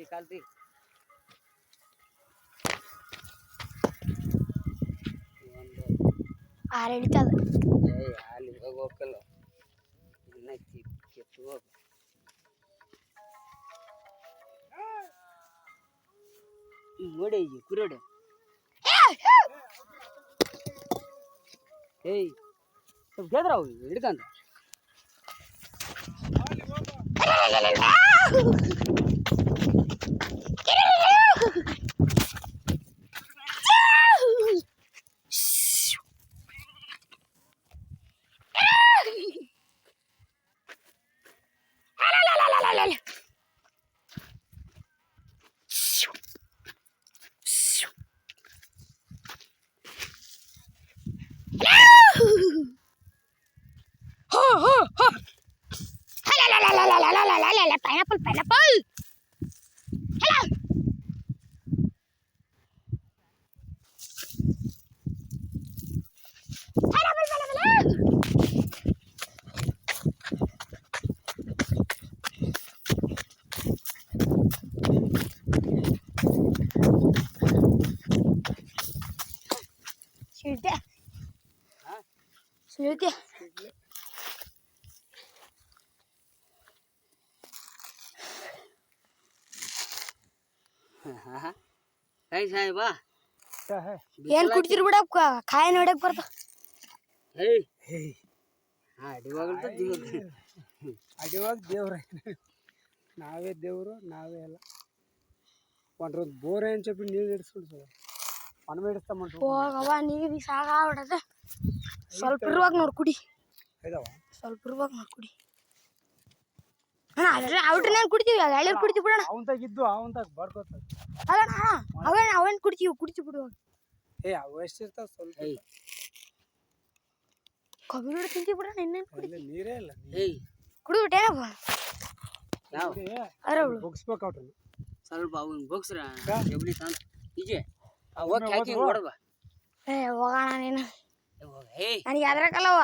ಕಾಲ್ತಿ ಆರು ಹಿಡಿತದ ಅಲ್ಲಿ ಹೋಗಲ್ಲ ಇನ್ನೈತಿ ಕೆತ್ತು ಹೋಗ ನೋಡಿ ಕುರಿಯಡೆ ಏಯ್ ಸ್ವಲ್ಪ ಗೆದ್ರಾವು ಹಿಡ್ಕಂತ pineapple, pineapple. Hello. Sudah. Sudah. ಸಾಹೇಬಾ ಏನ್ ಕುಡ್ತಿರ್ ಬಿಡಕ್ಕ ಕಾಯಿ ನೋಡಕ್ ಬರ್ತ ಅಡಿವಾಗ ದೇವ್ರ ನಾವೇ ದೇವ್ರು ನಾವೇ ಎಲ್ಲ ಒಂದ್ರ ಬೋರ್ ಏನ್ చెప్పి ನೀರು ಹಿಡಿಸ್ಬಿಡ್ಸೋದು ಮನ ಹಿಡಿಸ್ತಾ ಹೋಗವ ನೀರಿಗೆ ಸಾಕಾಗ್ಬಿಡದ ಸ್ವಲ್ಪ ಇರುವಾಗ ನೋಡ್ ಕುಡಿ ಇದಾವ ಸ್ವಲ್ಪ ಇರುವಾಗ ನೋಡ್ ಕುಡಿ ಔಟ್ರನ್ಯಾಗ ಕುಡಿತೀವಿ ಎಳ್ಳೀರು ಕುಡಿತೀವಿ ಬಿಡೋಣ ಅವಂತಾಗಿದ್ದು ಅವಂತಾಗ ಬರ್ಕೋತ ಅಲ್ಲ ಅವನ್ ಕುಡಿತೀವಿ ಬಿಡುವಾಗ ಏ ಅವು ಎಷ್ಟಿರ್ತಾವ ಸ್ವಲ್ಪ ಕಬ್ಬಿ ಬಿಡ ತಿಂತೀವಿ ಬಿಡೋಣ ಇನ್ನೇನು ಕುಡಿ ನೀರೇ ಇಲ್ಲ ಕುಡಿಬಿಟ್ಟೇನಪ್ಪ ಯಾವ ಅದ್ರ ಬೊಗ್ಸ್ಬೇಕು ಅವ್ರನ್ನ ಸ್ವಲ್ಪ ಅವನ್ ಬೊಗ್ಸ್ರ ಎಬ್ಲಿ ತಂತ ಈಜೆ ಹೋಗಿ ಹಾಕಿ ಹೊಡಬ ಹೋಗೋಣ ನೀನು ಹೇ ನನಗೆ ಅದ್ರಾಗಲ್ಲವ